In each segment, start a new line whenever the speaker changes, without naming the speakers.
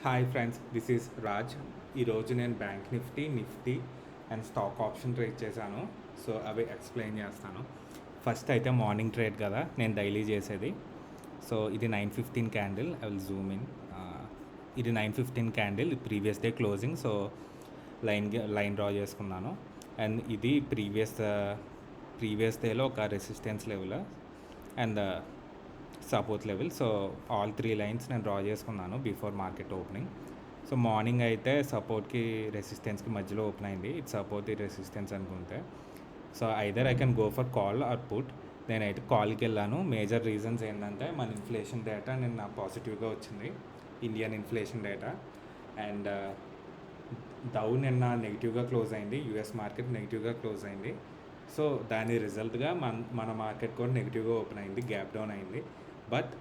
Hi friends, this is Raj. ఈరోజు నేను bank Nifty and stock option trade చేశాను. So అవి ఎక్స్ప్లెయిన్ చేస్తాను. ఫస్ట్ అయితే మార్నింగ్ ట్రేడ్ కదా నేను డైలీ చేసేది. సో ఇది 9:15 candle. I will Zoom in. ఇది 9:15 candle, previous day closing. So line draw చేసుకున్నాను. అండ్ ఇది ప్రీవియస్ డేలో ఒక resistance level and support level. So all 3 lines నేను డ్రా చేసుకున్నాను before market opening. So morning అయితే సపోర్ట్కి రెసిస్టెన్స్కి మధ్యలో ఓపెన్ అయింది. ఇది సపోర్ట్, ఈ రెసిస్టెన్స్ అనుకుంటే. So either I can go for call or put. నేనైతే కాల్కి వెళ్ళాను. మేజర్ రీజన్స్ ఏంటంటే మన ఇన్ఫ్లేషన్ డేటా నిన్న పాజిటివ్గా వచ్చింది, Indian inflation data. And Dow నిన్న నెగిటివ్గా క్లోజ్ అయింది, యూఎస్ మార్కెట్ నెగిటివ్గా క్లోజ్ అయింది. సో దాని రిజల్ట్గా మన మార్కెట్ కూడా నెగిటివ్గా ఓపెన్ అయింది, గ్యాప్ డౌన్ అయింది. But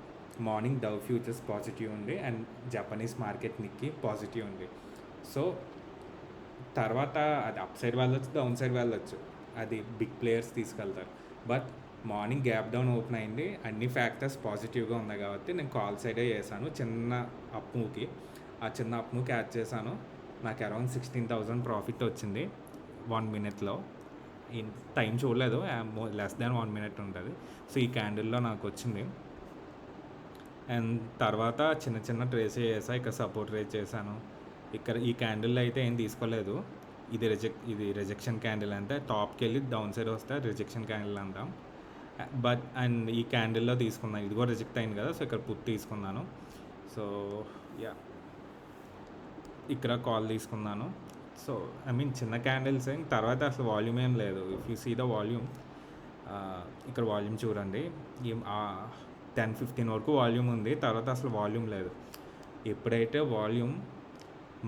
morning Dow futures positive ఉంది and Japanese market Nikkei positive ఉంది. సో తర్వాత అది అప్ సైడ్ వెళ్ళొచ్చు, డౌన్ సైడ్ వెళ్ళొచ్చు, అది బిగ్ ప్లేయర్స్ తీసుకెళ్తారు. But morning gap down open అయింది, అన్ని ఫ్యాక్టర్స్ పాజిటివ్గా ఉన్నాయి కాబట్టి నేను కాల్ సైడే చేశాను. చిన్న అప్ మూవ్కి, ఆ చిన్న అప్ మూవ్కి యాడ్ చేశాను. నాకు అరౌండ్ 16,000 ప్రాఫిట్ వచ్చింది 1 మినిట్లో. టైం చూడలేదు, లెస్ దాన్ 1 మినిట్ ఉంటుంది. సో ఈ క్యాండిల్లో నాకు వచ్చింది. అండ్ తర్వాత చిన్న చిన్న ట్రేస్ చేసా. ఇక్కడ సపోర్ట్ రేస్ చేశాను. ఇక్కడ ఈ క్యాండిల్లో అయితే ఏం తీసుకోలేదు. ఇది రిజెక్షన్ క్యాండిల్, అంటే టాప్కి వెళ్ళి డౌన్ సైడ్ వస్తే రిజెక్షన్ క్యాండిల్ అంటాం. బట్ అండ్ ఈ క్యాండిల్లో తీసుకున్నాను, ఇది కూడా రిజెక్ట్ అయింది కదా. సో ఇక్కడ పుట్ తీసుకున్నాను. సో యా, ఇక్కడ కాల్ తీసుకున్నాను. సో ఐ మీన్ చిన్న క్యాండిల్స్. తర్వాత అసలు వాల్యూమ్ ఏం లేదు. If you see the volume, ఇక్కడ వాల్యూమ్ చూడండి, 10-15 వరకు వాల్యూమ్ ఉంది. తర్వాత అసలు వాల్యూమ్ లేదు. ఎప్పుడైతే వాల్యూమ్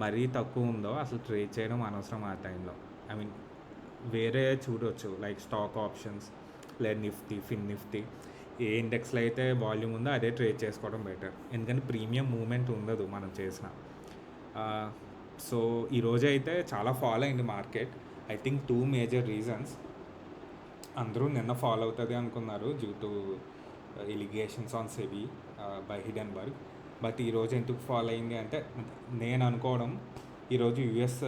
మరీ తక్కువ ఉందో అసలు ట్రేడ్ చేయడం అనవసరం ఆ టైంలో. ఐ మీన్ వేరే చూడవచ్చు, లైక్ స్టాక్ ఆప్షన్స్ లేదా నిఫ్టీ, నిఫ్టీ, ఏ ఇండెక్స్లో అయితే వాల్యూమ్ ఉందో అదే ట్రేడ్ చేసుకోవడం బెటర్. ఎందుకంటే ప్రీమియం మూమెంట్ ఉండదు మనం చేసిన. సో ఈరోజు అయితే చాలా ఫాలో అయింది market. I think 2 major reasons. అందరూ నిన్న ఫాలో అవుతుంది అనుకున్నారు due to allegations on SEBI by Hindenburg. But ఈరోజు ఎందుకు ఫాలో అయింది అంటే, నేను అనుకోవడం, ఈరోజు యుఎస్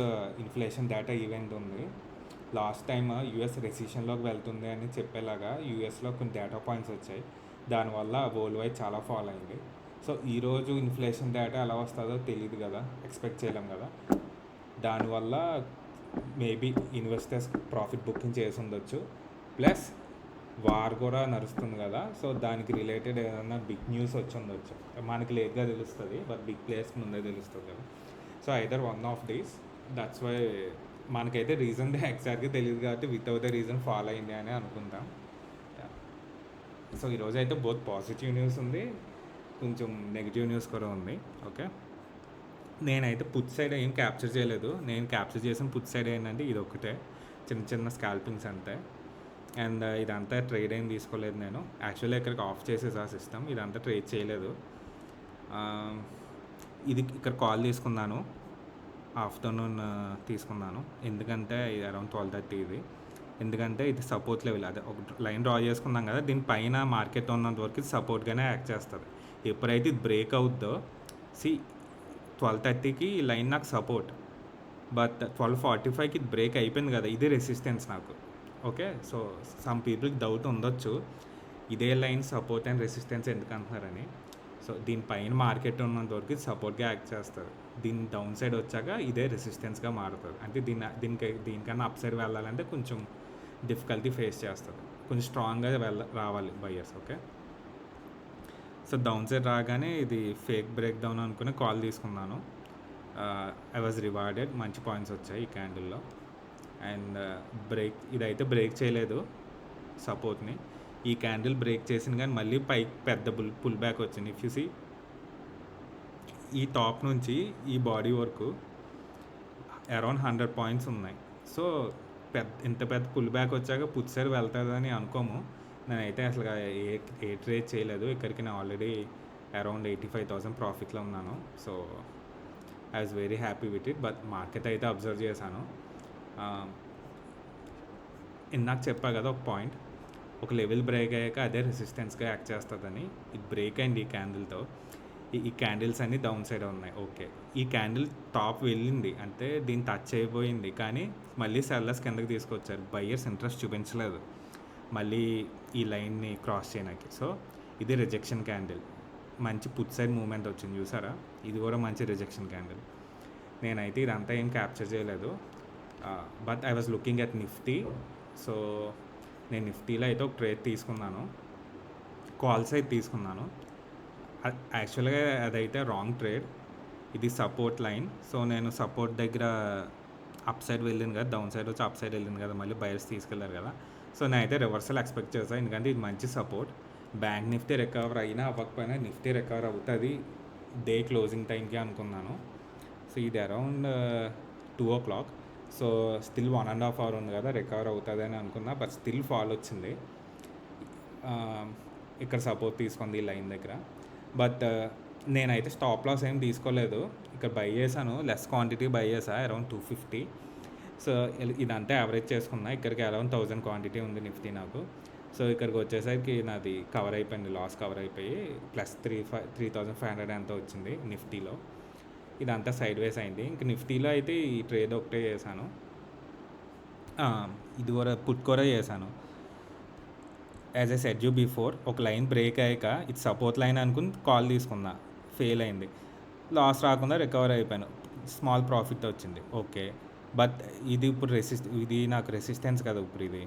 ఇన్ఫ్లేషన్ డేటా ఈవెంట్ ఉంది. లాస్ట్ టైం యుఎస్ రెసిషన్లోకి వెళ్తుంది అని చెప్పేలాగా యుఎస్లో కొన్ని డేటా పాయింట్స్ వచ్చాయి. దానివల్ల వరల్డ్ వైడ్ చాలా ఫాలో అయింది. సో ఈరోజు ఇన్ఫ్లేషన్ డేటా ఎలా వస్తుందో తెలియదు కదా, ఎక్స్పెక్ట్ చేయలేం కదా. దానివల్ల మేబీ ఇన్వెస్టర్స్ ప్రాఫిట్ బుకింగ్ చేసి ఉండొచ్చు. ప్లస్ వార్ కూడా నడుస్తుంది కదా, సో దానికి రిలేటెడ్ ఏదైనా బిగ్ న్యూస్ వచ్చి ఉండొచ్చు. మనకి లేట్గా తెలుస్తుంది, బట్ బిగ్ ప్లేయర్స్కి ముందే తెలుస్తుంది కదా. So either one of these. That's why మనకైతే రీజన్ ఎగ్జాక్ట్గా తెలియదు కాబట్టి వితౌట్ ద రీజన్ ఫాలో అయింది అని అనుకుంటాం. సో ఈరోజు అయితే బోత్ పాజిటివ్ న్యూస్ ఉంది, కొంచెం నెగిటివ్ న్యూస్ కూడా ఉంది. ఓకే, నేనైతే పుట్ సైడ్ ఏం క్యాప్చర్ చేయలేదు. నేను క్యాప్చర్ చేసిన పుట్ సైడ్ ఏంటంటే ఇది ఒకటే, చిన్న చిన్న స్కాల్పింగ్స్ అంతే. అండ్ ఇదంతా ట్రేడ్ ఏం తీసుకోలేదు నేను. యాక్చువల్లీ ఇక్కడికి ఆఫ్ చేసేసి ఆ సిస్టమ్, ఇదంతా ట్రేడ్ చేయలేదు. ఇది ఇక్కడ కాల్ తీసుకున్నాను, ఆఫ్టర్నూన్ తీసుకున్నాను. ఎందుకంటే ఇది అరౌండ్ 12:30 ఇది. ఎందుకంటే ఇది సపోర్ట్ లెవెల్, అదే ఒక లైన్ డ్రా చేసుకున్నాం కదా, దీనిపైన మార్కెట్ ఉన్నంత వరకు ఇది సపోర్ట్గానే యాక్ట్ చేస్తుంది. ఎప్పుడైతే ఇది బ్రేక్ అవుద్దో, 12:30కి ఈ లైన్ నాకు సపోర్ట్, బట్ 12:45కి ఇది బ్రేక్ అయిపోయింది కదా, ఇది రెసిస్టెన్స్ నాకు. ఓకే, సో సమ్ పీపుల్కి డౌట్ ఉండొచ్చు, ఇదే లైన్ సపోర్ట్ అండ్ రెసిస్టెన్స్ ఎందుకు అంటున్నారని. సో దీనిపైన మార్కెట్ ఉన్నంత వరకు ఇది సపోర్ట్గా యాక్ట్ చేస్తారు. దీని డౌన్ సైడ్ వచ్చాక ఇదే రెసిస్టెన్స్గా మారుతుంది. అంటే దీనికన్నా అప్ సైడ్ వెళ్ళాలంటే కొంచెం డిఫికల్టీ ఫేస్ చేస్తారు, కొంచెం స్ట్రాంగ్గా రావాలి buyers. Okay, so down side రాగానే ఇది ఫేక్ బ్రేక్ డౌన్ అనుకుని కాల్ తీసుకున్నాను. ఐ వాజ్ రివార్డెడ్, మంచి పాయింట్స్ వచ్చాయి ఈ క్యాండిల్లో. అండ్ ఇదైతే బ్రేక్ చేయలేదు సపోర్ట్ని. ఈ క్యాండిల్ బ్రేక్ చేసింది కానీ మళ్ళీ పైకి పెద్ద పుల్ బ్యాక్ వచ్చింది. ఇఫ్ యూ సీ, ఈ టాప్ నుంచి ఈ బాడీ వరకు అరౌండ్ 100 పాయింట్స్ ఉన్నాయి. సో ఇంత పెద్ద పుల్ బ్యాక్ వచ్చాక పుట్ సైడ్ వెళ్తుందని అనుకోము. నేనైతే అసలు ఏ ట్రేడ్ చేయలేదు. ఇక్కడికి నేను ఆల్రెడీ అరౌండ్ 85,000 ప్రాఫిట్లో ఉన్నాను. So I was very happy with it. But market అయితే అబ్జర్వ్ చేశాను. ఇందాక చెప్పా కదా ఒక పాయింట్, ఒక లెవెల్ బ్రేక్ అయ్యాక అదే రెసిస్టెన్స్గా యాక్ట్ చేస్తుందని. ఇది బ్రేక్ అయింది ఈ క్యాండిల్తో. ఈ క్యాండిల్స్ అన్నీ డౌన్ సైడ్ ఉన్నాయి. ఓకే, ఈ క్యాండిల్ టాప్ వెళ్ళింది అంటే దీన్ని టచ్ అయిపోయింది, కానీ మళ్ళీ సెల్లర్స్ కిందకి తీసుకొచ్చారు. బయ్యర్స్ ఇంట్రెస్ట్ చూపించలేదు మళ్ళీ ఈ లైన్ని క్రాస్ చేయడానికి. సో ఇది రిజెక్షన్ క్యాండిల్. మంచి పుట్ సైడ్ మూమెంట్ వచ్చింది చూసారా, ఇది కూడా మంచి రిజెక్షన్ క్యాండిల్. నేనైతే ఇదంతా ఏం క్యాప్చర్ చేయలేదు, but I was looking at Nifty. So నేను నిఫ్టీలో అయితే ఒక ట్రేడ్ తీసుకున్నాను, కాల్ సైడ్ తీసుకున్నాను. యాక్చువల్గా అదైతే రాంగ్ ట్రేడ్, ఇది సపోర్ట్ లైన్. సో నేను సపోర్ట్ దగ్గర అప్ సైడ్ వెళ్ళింది కదా, డౌన్ సైడ్ వచ్చి అప్ సైడ్ వెళ్ళింది కదా, మళ్ళీ బయర్స్ తీసుకెళ్లారు కదా. సో నేనైతే రివర్సల్ ఎక్స్పెక్ట్ చేస్తాను, ఎందుకంటే ఇది మంచి సపోర్ట్. బ్యాంక్ నిఫ్టీ రికవర్ అయినా అవ్వకపోయినా నిఫ్టీ రికవర్ అవుతుంది డే క్లోజింగ్ టైంకి అనుకున్నాను. సో ఇది around 2 o'clock. So still 1.5 hour ఉంది కదా, రికవర్ అవుతుంది అని అనుకున్నా, బట్ స్టిల్ ఫాల్ వచ్చింది. ఇక్కడ సపోర్ట్ తీసుకుంది ఈ లైన్ దగ్గర. బట్ నేనైతే స్టాప్ లాస్ ఏం తీసుకోలేదు, ఇక్కడ బై చేశాను, లెస్ క్వాంటిటీ బై చేసా, అరౌండ్ 250. సో ఇదంతా యావరేజ్ చేసుకున్నా, ఇక్కడికి అరౌండ్ 1000 క్వాంటిటీ ఉంది నిఫ్టీ నాకు. సో ఇక్కడికి వచ్చేసరికి నాది కవర్ అయిపోయింది, లాస్ కవర్ అయిపోయి ప్లస్ 3500 ఎంత వచ్చింది నిఫ్టీలో. ఇదంతా సైడ్ వేస్ అయింది. ఇంక నిఫ్టీలో అయితే ఈ ట్రేడ్ ఒకటే చేశాను, ఇది కూడా పుట్ కూడా చేశాను. As a said you before, ఒక లైన్ బ్రేక్ అయ్యాక ఇది సపోర్ట్ లైన్ అనుకుని కాల్ తీసుకున్నా, ఫెయిల్ అయింది, లాస్ రాకుండా రికవర్ అయిపోయాను, స్మాల్ ప్రాఫిట్ వచ్చింది. ఓకే, బట్ ఇది ఇప్పుడు ఇది నాకు రెసిస్టెన్స్ కదా, ఇప్పుడు ఇది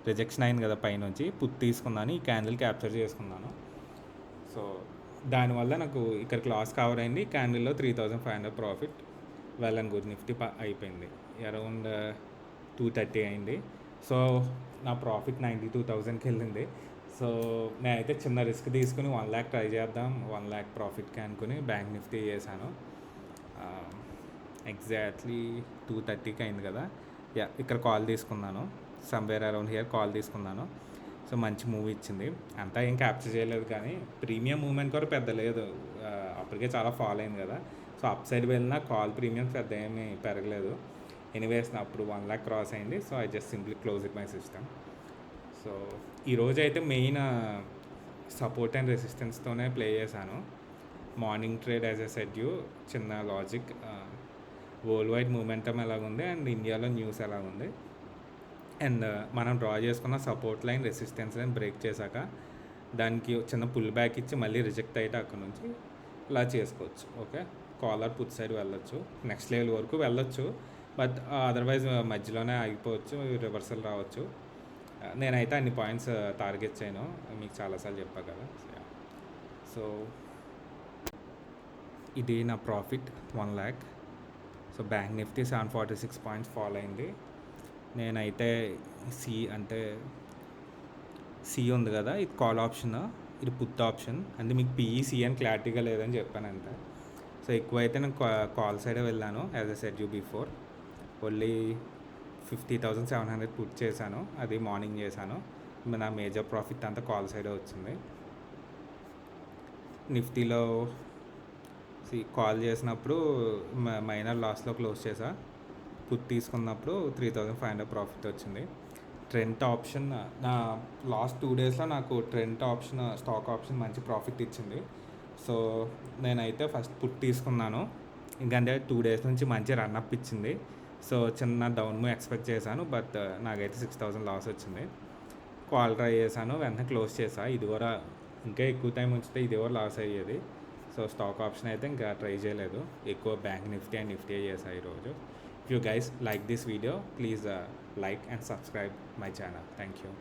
రిజెక్షన్ అయింది కదా పైనుంచి, పుట్ తీసుకున్నాను, ఈ క్యాండిల్ క్యాప్చర్ చేసుకున్నాను. సో దానివల్ల నాకు ఇక్కడికి లాస్ కవర్ అయింది, క్యాండిల్లో 3500 profit. Well and good, Nifty అయిపోయింది అరౌండ్ 230 అయింది. సో నా ప్రాఫిట్ 92,000కి వెళ్ళింది. సో నేనైతే చిన్న రిస్క్ తీసుకుని 1 lakh ట్రై చేద్దాం, 1 lakh ప్రాఫిట్కి అనుకుని బ్యాంక్ నిఫ్టీ చేశాను. ఎగ్జాక్ట్లీ 230కి అయింది కదా. ఇక్కడ కాల్ తీసుకున్నాను, సమ్వేర్ అరౌండ్ హియర్ కాల్ తీసుకున్నాను. సో మంచి మూవ్ ఇచ్చింది, అంతా ఏం క్యాప్చర్ చేయలేదు, కానీ ప్రీమియం మూవ్మెంట్ కూడా పెద్ద లేదు, అప్పటికే చాలా ఫాల్ అయింది కదా. సో అప్ సైడ్ వెళ్ళినా కాల్ ప్రీమియం పెద్ద ఏమీ పెరగలేదు. ఎనీవేస్ అప్పుడు 1 lakh క్రాస్ అయింది. So I just simply close it my system. So ఈరోజు అయితే మెయిన్ సపోర్ట్ అండ్ రెసిస్టెన్స్తోనే ప్లే చేశాను. Morning trade as a said you, చిన్న లాజిక్, వరల్డ్ వైడ్ మూమెంటం ఎలాగుంది అండ్ ఇండియాలో న్యూస్ ఎలాగుంది, అండ్ మనం డ్రా చేసుకున్న support line resistance line break చేశాక దానికి చిన్న పుల్ బ్యాక్ ఇచ్చి మళ్ళీ రిజెక్ట్ అయితే అక్కడ నుంచి ఇలా చేసుకోవచ్చు. ఓకే, కాలర్ పుట్ సైడ్ వెళ్ళొచ్చు, నెక్స్ట్ లెవెల్ వరకు వెళ్ళొచ్చు, బట్ అదర్వైజ్ మధ్యలోనే ఆగిపోవచ్చు, రివర్సల్ రావచ్చు. నేనైతే అన్ని పాయింట్స్ టార్గెట్ చేయను, మీకు చాలాసార్లు చెప్పా కదా. సో ఇది నా profit 1 lakh. So bank Nifty 746 points fall అయింది. నేనైతే సి ఉంది కదా, ఇది కాల్ ఆప్షన్, ఇది పుట్ ఆప్షన్, అంటే మీకు పిఈసి అని క్లారిటీగా లేదని చెప్పాను అంతే. సో ఎక్కువైతే నేను కాల్ సైడే వెళ్ళాను, as a said you before. Only 50,700 put చేశాను, అది మార్నింగ్ చేశాను. నా మేజర్ ప్రాఫిట్ అంతా కాల్ సైడే వచ్చింది. నిఫ్టీలో కాల్ చేసినప్పుడు మైనర్ లాస్లో క్లోజ్ చేసా, పుట్ తీసుకున్నప్పుడు 3,500 ప్రాఫిట్ వచ్చింది. ట్రెంట్ ఆప్షన్ నా లాస్ట్ 2 daysలో నాకు ట్రెంట్ ఆప్షన్, స్టాక్ ఆప్షన్ మంచి ప్రాఫిట్ ఇచ్చింది. సో నేనైతే ఫస్ట్ పుట్ తీసుకున్నాను, ఎందుకంటే 2 days నుంచి మంచి రన్అప్ ఇచ్చింది. సో చిన్న డౌన్ మూవ్ ఎక్స్పెక్ట్ చేశాను, బట్ నాకైతే 6,000 లాస్ వచ్చింది. కాల్ ట్రై చేశాను, వెంటనే క్లోజ్ చేసా. ఇది కూడా ఇంకా ఎక్కువ టైం ఉంచితే ఇది కూడా లాస్ అయ్యేది. సో స్టాక్ ఆప్షన్ అయితే ఇంకా ట్రై చేయలేదు, ఎక్కువ బ్యాంక్ నిఫ్టీ అండ్ నిఫ్టీ చేసా ఈరోజు. If you guys like this video, please like and subscribe my channel. Thank you.